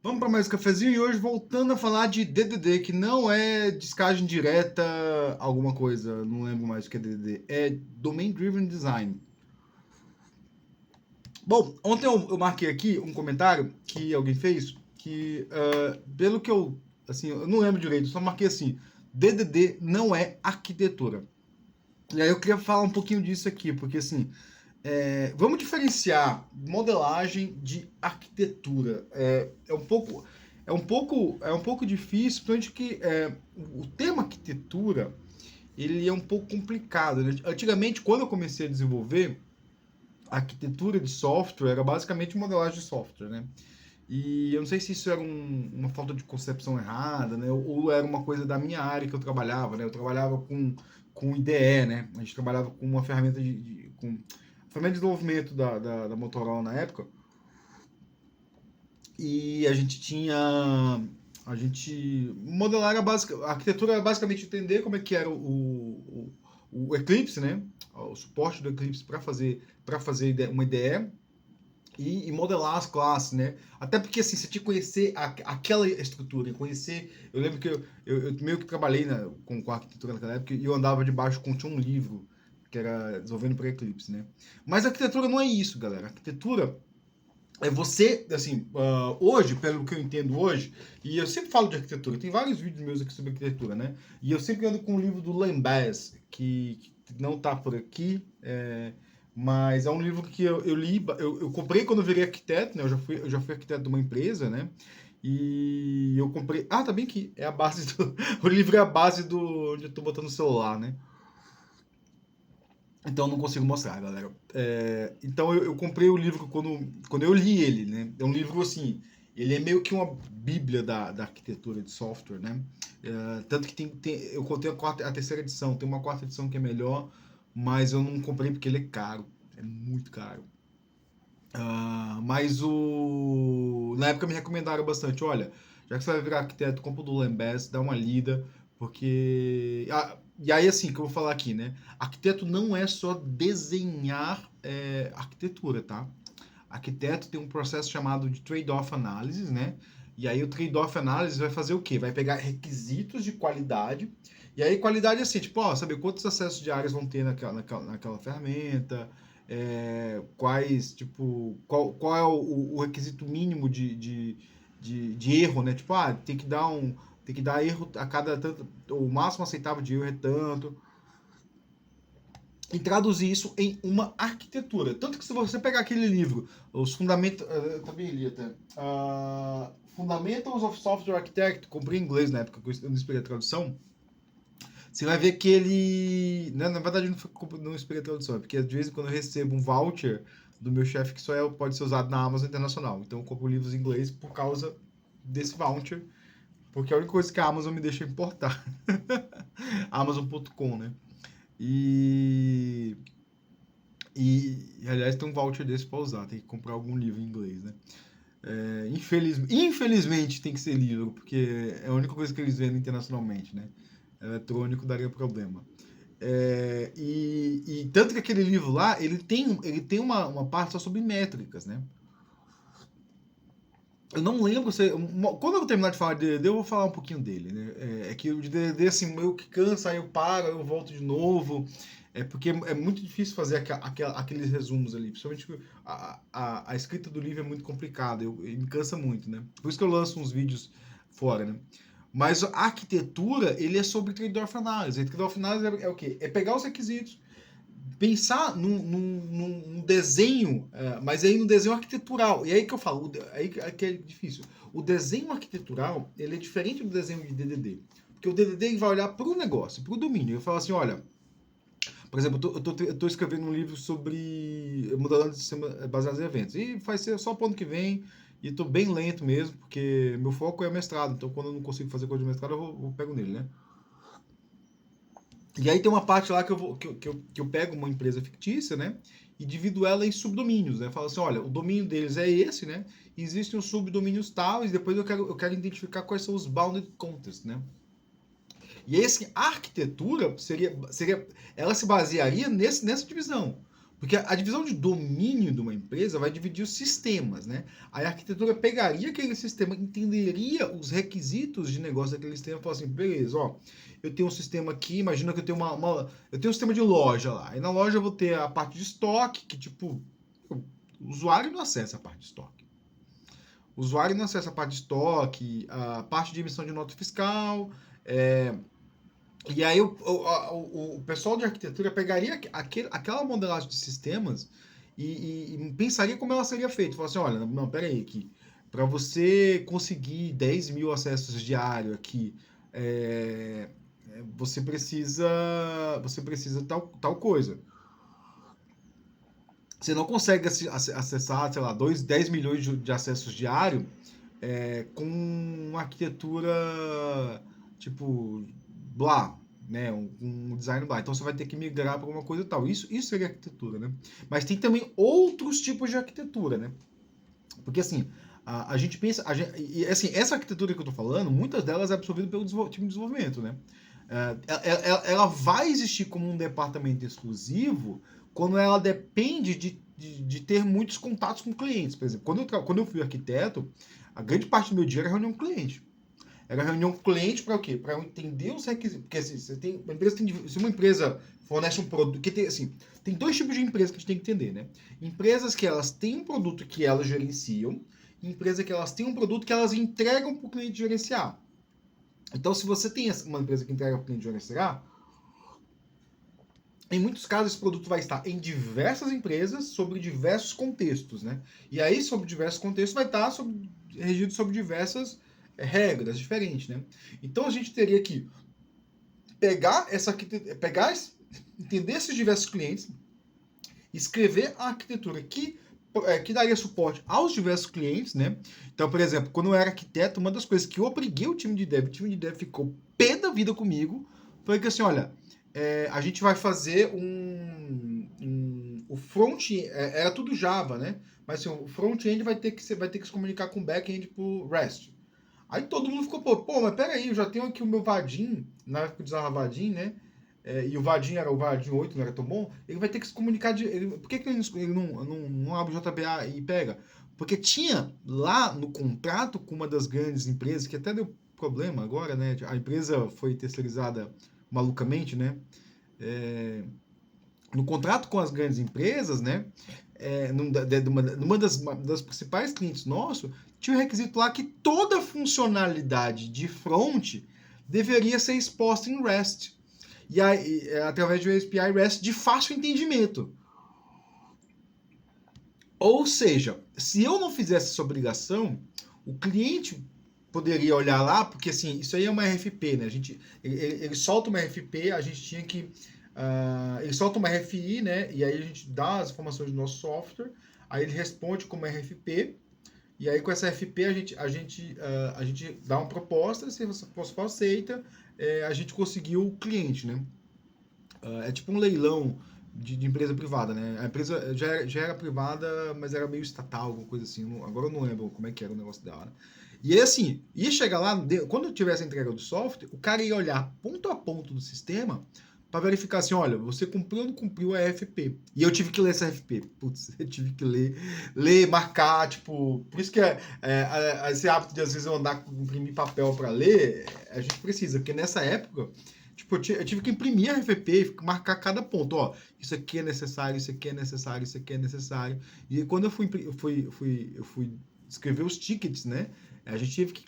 Vamos para mais um cafezinho e hoje voltando a falar de DDD, que não é descagem direta alguma coisa, não lembro mais o que é DDD, é Domain Driven Design. Bom, ontem eu marquei aqui um comentário que alguém fez, que pelo que assim, eu não lembro direito, só marquei assim, DDD não é arquitetura. E aí eu queria falar um pouquinho disso aqui, porque assim, vamos diferenciar modelagem de arquitetura. É um pouco difícil, principalmente que o tema arquitetura ele é um pouco complicado, né? Antigamente, quando eu comecei a desenvolver, a arquitetura de software era basicamente modelagem de software, né? E eu não sei se isso era uma falta de concepção errada, né? Ou era uma coisa da minha área que eu trabalhava, né? Eu trabalhava com IDE, né? A gente trabalhava com uma ferramenta com ferramenta de desenvolvimento da Motorola na época. E a gente tinha. A gente. Modelar era básica. A arquitetura era basicamente entender como é que era o Eclipse, né? O suporte do Eclipse para fazer uma IDE e modelar as classes, né? Até porque assim, você tinha que conhecer aquela estrutura, conhecer. Eu lembro que eu meio que trabalhei com arquitetura naquela época e eu andava debaixo tinha um livro que era desenvolvendo para Eclipse, né? Mas a arquitetura não é isso, galera. A arquitetura é você, assim, hoje, pelo que eu entendo hoje, e eu sempre falo de arquitetura, tem vários vídeos meus aqui sobre arquitetura, né? E eu sempre ando com o livro do Lembas, que não tá por aqui, mas é um livro que eu li, eu comprei quando eu virei arquiteto, né? Eu já fui arquiteto de uma empresa, né? E eu comprei. Ah, tá bem aqui. É a base do. O livro é a base do. Onde eu tô botando o celular, né? Então eu não consigo mostrar, galera. Então eu comprei o livro quando eu li ele, né? É um livro assim. Ele é meio que uma bíblia da arquitetura de software, né? Tanto que eu contei a terceira edição, tem uma quarta edição que é melhor, mas eu não comprei porque ele é caro. É muito caro. Mas na época me recomendaram bastante, olha, já que você vai virar arquiteto, compra o do Lembas, dá uma lida, porque... e aí, assim, que eu vou falar aqui, né? Arquiteto não é só desenhar arquitetura, tá? Arquiteto tem um processo chamado de trade-off analysis, né? E aí o trade-off analysis vai fazer o quê? Vai pegar requisitos de qualidade, e aí qualidade é assim, tipo, ó, saber quantos acessos de áreas vão ter naquela ferramenta, quais, tipo, qual é o requisito mínimo de erro, né? Tipo, tem que dar erro a cada tanto, o máximo aceitável de erro é tanto, e traduzir isso em uma arquitetura. Tanto que se você pegar aquele livro, os fundamentos, eu também li até, Fundamentals of Software Architect, comprei em inglês na época, eu não esperei a tradução, você vai ver que ele, né, na verdade não esperei a tradução, é porque de vez em quando eu recebo um voucher do meu chefe que pode ser usado na Amazon Internacional, então eu compro livros em inglês por causa desse voucher, porque é a única coisa que a Amazon me deixa importar, Amazon.com, né? E aliás, tem um voucher desse pra usar, tem que comprar algum livro em inglês, né? Infelizmente tem que ser livro, porque é a única coisa que eles vendem internacionalmente, né? Eletrônico daria problema. E tanto que aquele livro lá, ele tem uma parte só sobre métricas, né? Eu não lembro se. Quando eu terminar de falar de DDD, eu vou falar um pouquinho dele, né? É que o de DDD, assim, meio que cansa, aí eu paro, aí eu volto de novo. Porque é muito difícil fazer aqueles resumos ali. Principalmente que a escrita do livro é muito complicada, me cansa muito, né? Por isso que eu lanço uns vídeos fora, né? Mas a arquitetura, ele é sobre trade-off analysis. A trade-off analysis é o quê? É pegar os requisitos, pensar num desenho, mas aí no desenho arquitetural. E aí que eu falo, aí que é difícil. O desenho arquitetural, ele é diferente do desenho de DDD. Porque o DDD ele vai olhar para o negócio, para o domínio. Ele fala assim, olha, por exemplo, eu tô escrevendo um livro sobre modelando de sistema baseado em eventos. E vai ser só para o ano que vem. E estou bem lento mesmo, porque meu foco é mestrado. Então, quando eu não consigo fazer coisa de mestrado, eu pego nele, né? E aí tem uma parte lá que eu pego uma empresa fictícia, né? E divido ela em subdomínios, né? Falo assim, olha, o domínio deles é esse, né? E existem os subdomínios tal, e depois eu quero identificar quais são os bounded contexts, né? E aí, assim, a arquitetura ela se basearia nessa divisão. Porque a divisão de domínio de uma empresa vai dividir os sistemas, né? Aí a arquitetura pegaria aquele sistema, entenderia os requisitos de negócio daquele sistema e falaria assim, beleza, ó, eu tenho um sistema aqui, imagina que eu tenho eu tenho um sistema de loja lá. Aí na loja eu vou ter a parte de estoque, que tipo, o usuário não acessa a parte de estoque. O usuário não acessa a parte de estoque, a parte de emissão de nota fiscal, e aí o pessoal de arquitetura pegaria aquela modelagem de sistemas e pensaria como ela seria feita. Falaria assim, olha, não, peraí, aqui, para você conseguir 10 mil acessos diários aqui, é, você precisa tal coisa. Você não consegue acessar, sei lá, 10 milhões de acessos diários com uma arquitetura tipo blá, né? Um design blá. Então você vai ter que migrar para alguma coisa tal. Isso seria arquitetura, né? Mas tem também outros tipos de arquitetura, né? Porque assim, a gente pensa. E assim, essa arquitetura que eu tô falando, muitas delas é absorvida pelo time de desenvolvimento, né? Ela vai existir como um departamento exclusivo quando ela depende de ter muitos contatos com clientes. Por exemplo, quando eu fui arquiteto, a grande parte do meu dia era reunião com cliente. Era reunião com cliente para o quê? Para eu entender os requisitos. Porque assim, se uma empresa fornece um produto. Que tem, assim, tem dois tipos de empresas que a gente tem que entender, né? Empresas que elas têm um produto que elas gerenciam, e empresas que elas têm um produto que elas entregam para o cliente gerenciar. Então, se você tem uma empresa que entrega para o cliente gerenciar, em muitos casos esse produto vai estar em diversas empresas, sobre diversos contextos, né? E aí, sobre diversos contextos, vai estar regido sobre diversas regras diferentes, né? Então, a gente teria que entender esses diversos clientes, escrever a arquitetura que daria suporte aos diversos clientes, né? Então, por exemplo, quando eu era arquiteto, uma das coisas que eu obriguei o time de dev ficou pé da vida comigo, foi que assim, olha, a gente vai fazer o front, era tudo Java, né? Mas assim, o front-end vai ter que se comunicar com o back-end por REST. Aí todo mundo ficou, pô, mas peraí, eu já tenho aqui o meu Vadim, na época eu usava Vadim, né? E o Vadim era o Vadim 8, não era tão bom. Ele vai ter que se comunicar por que ele não abre o JBA e pega? Porque tinha lá no contrato com uma das grandes empresas, que até deu problema agora, né? A empresa foi terceirizada malucamente, né? No contrato com as grandes empresas, né? Numa das principais clientes nossos, tinha um requisito lá que toda funcionalidade de front deveria ser exposta em REST. E aí, através de um API REST de fácil entendimento. Ou seja, se eu não fizesse essa obrigação, o cliente poderia olhar lá, porque assim, isso aí é uma RFP, né? Ele solta uma RFP, a gente tinha que. Ele solta uma RFI, né? E aí a gente dá as informações do nosso software, aí ele responde como RFP, e aí com essa RFP a gente dá uma proposta, se você for aceita, a gente conseguiu o cliente, né? É tipo um leilão de empresa privada, né? A empresa já era privada, mas era meio estatal, alguma coisa assim. Agora eu não lembro como é que era o negócio dela, né? E aí, assim, ia chegar lá, quando tivesse a entrega do software, o cara ia olhar ponto a ponto do sistema para verificar assim, olha, você cumpriu ou não cumpriu a RFP. E eu tive que ler essa RFP. Putz, eu tive que ler, marcar, tipo... Por isso que esse hábito de, às vezes, eu andar com imprimir papel para ler, a gente precisa. Porque nessa época, tipo, eu tive que imprimir a RFP, marcar cada ponto. Ó, isso aqui é necessário, isso aqui é necessário, isso aqui é necessário. E quando eu fui escrever os tickets, né? A gente teve que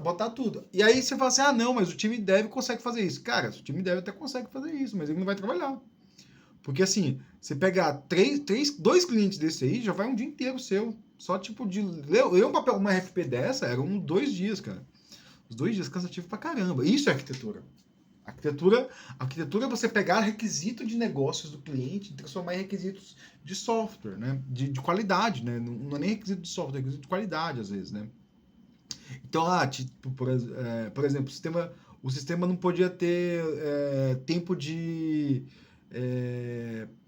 botar tudo. E aí você fala assim, não, mas o time dev consegue fazer isso. Cara, o time dev até consegue fazer isso, mas ele não vai trabalhar. Porque assim, você pegar dois clientes desse aí, já vai um dia inteiro seu. Só tipo de ler uma RFP dessa, eram 2 dias, cara. Os 2 dias cansativo pra caramba. Isso é arquitetura. Arquitetura é você pegar requisito de negócios do cliente e transformar em requisitos de software, né? De qualidade, né? Não é nem requisito de software, é requisito de qualidade, às vezes, né? Então, tipo, por exemplo, o sistema não podia ter tempo de.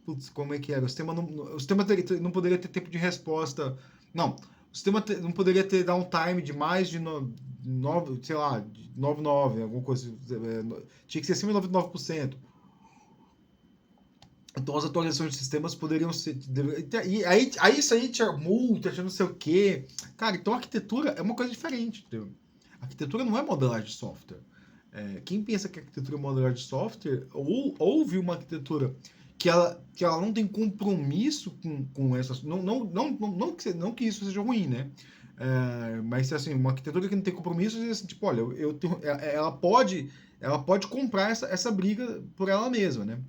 Putz, como é que era? O sistema não poderia ter tempo de resposta. Não, o sistema não poderia ter downtime de mais de 9, sei lá, de 99, alguma coisa. Tinha que ser acima de 99%. Então as atualizações de sistemas poderiam ser. E aí isso aí tinha multa, tinha não sei o quê. Cara, então a arquitetura é uma coisa diferente, entendeu? A arquitetura não é modelagem de software. Quem pensa que a arquitetura é modelagem de software, ou ouve uma arquitetura que ela não tem compromisso com essas. Não que isso seja ruim, né? Mas assim, uma arquitetura que não tem compromisso, assim, tipo, olha, ela pode comprar essa briga por ela mesma, né?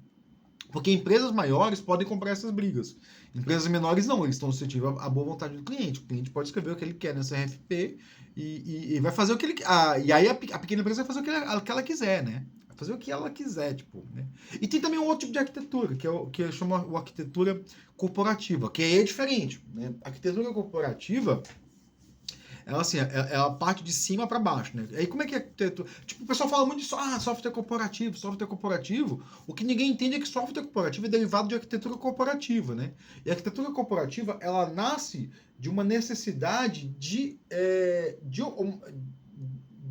Porque empresas maiores podem comprar essas brigas. Empresas menores não, eles estão suscetíveis à boa vontade do cliente. O cliente pode escrever o que ele quer nessa RFP e vai fazer o que ele quer. E aí a pequena empresa vai fazer o que ela quiser, né? Vai fazer o que ela quiser, tipo, né? E tem também um outro tipo de arquitetura, que chama a arquitetura corporativa, que aí é diferente, né? A arquitetura corporativa ela, assim, ela parte de cima para baixo, né? Aí como é que é? Tipo, o pessoal fala muito disso, software corporativo, software corporativo. O que ninguém entende é que software corporativo é derivado de arquitetura corporativa, né? E a arquitetura corporativa, ela nasce de uma necessidade de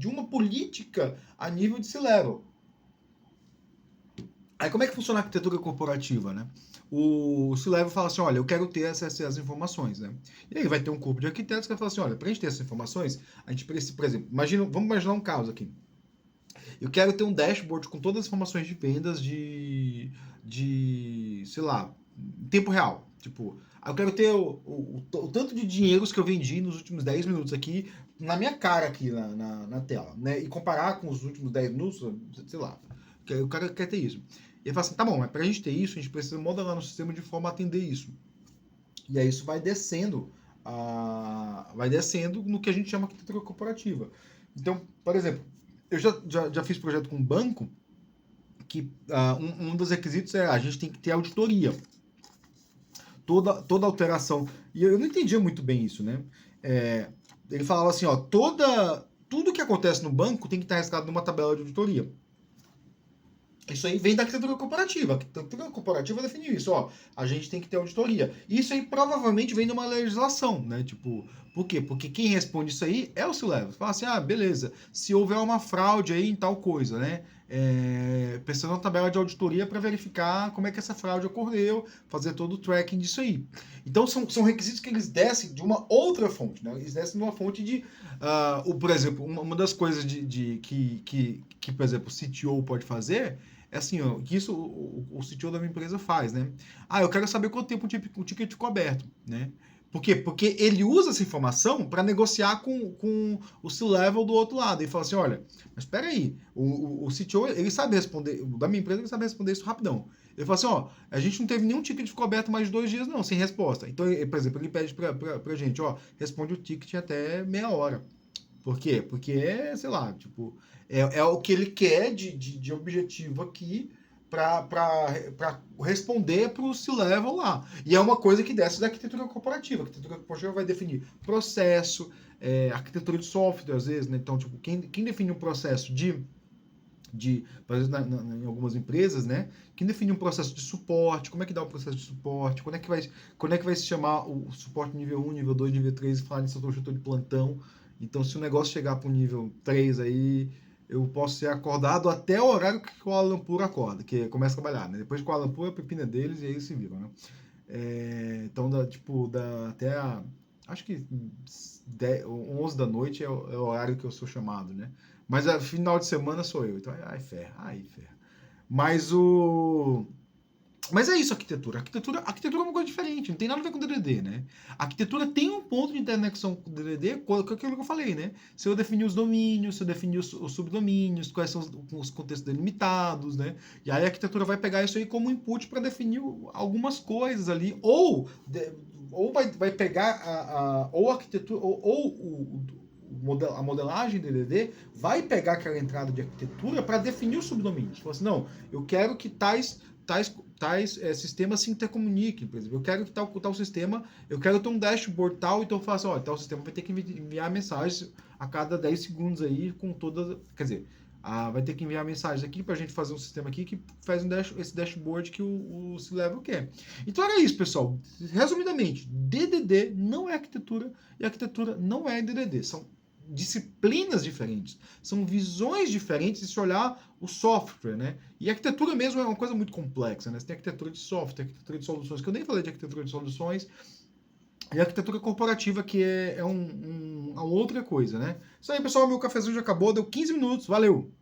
uma política a nível de C-level. Aí como é que funciona a arquitetura corporativa, né? O C-Level fala assim, olha, eu quero ter essas informações, né? E aí vai ter um corpo de arquitetos que vai falar assim, olha, para a gente ter essas informações, a gente precisa, por exemplo, vamos imaginar um caso aqui. Eu quero ter um dashboard com todas as informações de vendas sei lá, em tempo real. Tipo, eu quero ter o tanto de dinheiros que eu vendi nos últimos 10 minutos aqui, na minha cara aqui na tela, né? E comparar com os últimos 10 minutos, sei lá. O cara quer ter isso. E ele fala assim, tá bom, mas pra gente ter isso, a gente precisa modelar no sistema de forma a atender isso. E aí isso vai descendo no que a gente chama de arquitetura corporativa. Então, por exemplo, eu já fiz projeto com um banco que um dos requisitos é a gente tem que ter auditoria. Toda alteração. E eu não entendia muito bem isso, né? Ele falava assim, ó, tudo que acontece no banco tem que estar registrado numa tabela de auditoria. Isso aí vem da arquitetura corporativa. A arquitetura corporativa definiu isso, ó. A gente tem que ter auditoria. Isso aí provavelmente vem de uma legislação, né? Tipo, por quê? Porque quem responde isso aí é o C-Level. Fala assim, beleza. Se houver uma fraude aí em tal coisa, né? Precisa uma tabela de auditoria para verificar como é que essa fraude ocorreu, fazer todo o tracking disso aí. Então, são requisitos que eles descem de uma outra fonte, né? Eles descem de uma fonte de... por exemplo, uma das coisas que, por exemplo, o CTO pode fazer é assim, ó, que isso o CTO da minha empresa faz, né? Eu quero saber quanto tempo o ticket ficou aberto, né? Por quê? Porque ele usa essa informação para negociar com o C-Level do outro lado. Ele fala assim, olha, mas espera aí, o CTO, ele sabe responder, da minha empresa, ele sabe responder isso rapidão. Ele fala assim, ó, a gente não teve nenhum ticket que ficou aberto mais de 2 dias, não, sem resposta. Então, por exemplo, ele pede pra gente, ó, responde o ticket até meia hora. Por quê? Porque sei lá, tipo, é o que ele quer de objetivo aqui para responder para o C-Level lá. E é uma coisa que desce da arquitetura corporativa. A arquitetura corporativa vai definir processo, arquitetura de software, às vezes, né? Então, tipo, quem define um processo por exemplo, em algumas empresas, né? Quem define um processo de suporte, como é que dá o processo de suporte, quando é que vai se chamar o suporte nível 1, nível 2, nível 3 e falar de setor de plantão. Então, se o negócio chegar para o nível 3 aí, eu posso ser acordado até o horário que o Alan Puro acorda, que começa a trabalhar, né? Depois que o Alan Puro, a pepina deles e aí eles se viram, né? Então, até acho que 11 da noite é o horário que eu sou chamado, né? Mas final de semana sou eu, então ferra. Mas é isso a arquitetura. A arquitetura é uma coisa diferente, não tem nada a ver com o DDD, né? A arquitetura tem um ponto de interconexão com o DDD, que é aquilo que eu falei, né? Se eu definir os domínios, se eu definir os subdomínios, quais são os contextos delimitados, né? E aí a arquitetura vai pegar isso aí como input para definir algumas coisas ali, ou vai pegar ou a arquitetura, a modelagem DDD vai pegar aquela entrada de arquitetura para definir os subdomínios. Fala assim, não, eu quero que tais sistemas se intercomuniquem, por exemplo. Eu quero que tal sistema, eu quero ter um dashboard tal, então eu faço, tal sistema vai ter que enviar mensagens a cada 10 segundos aí com todas, quer dizer, vai ter que enviar mensagens aqui para a gente fazer um sistema aqui que faz esse dashboard que o C-Level quer. Então era isso, pessoal. Resumidamente, DDD não é arquitetura e arquitetura não é DDD. São disciplinas diferentes, são visões diferentes de se olhar o software, né? E a arquitetura mesmo é uma coisa muito complexa, né? Você tem arquitetura de software, arquitetura de soluções, que eu nem falei de arquitetura de soluções, e a arquitetura corporativa, que é uma outra coisa, né? Isso aí, pessoal, meu cafezinho já acabou, deu 15 minutos, valeu!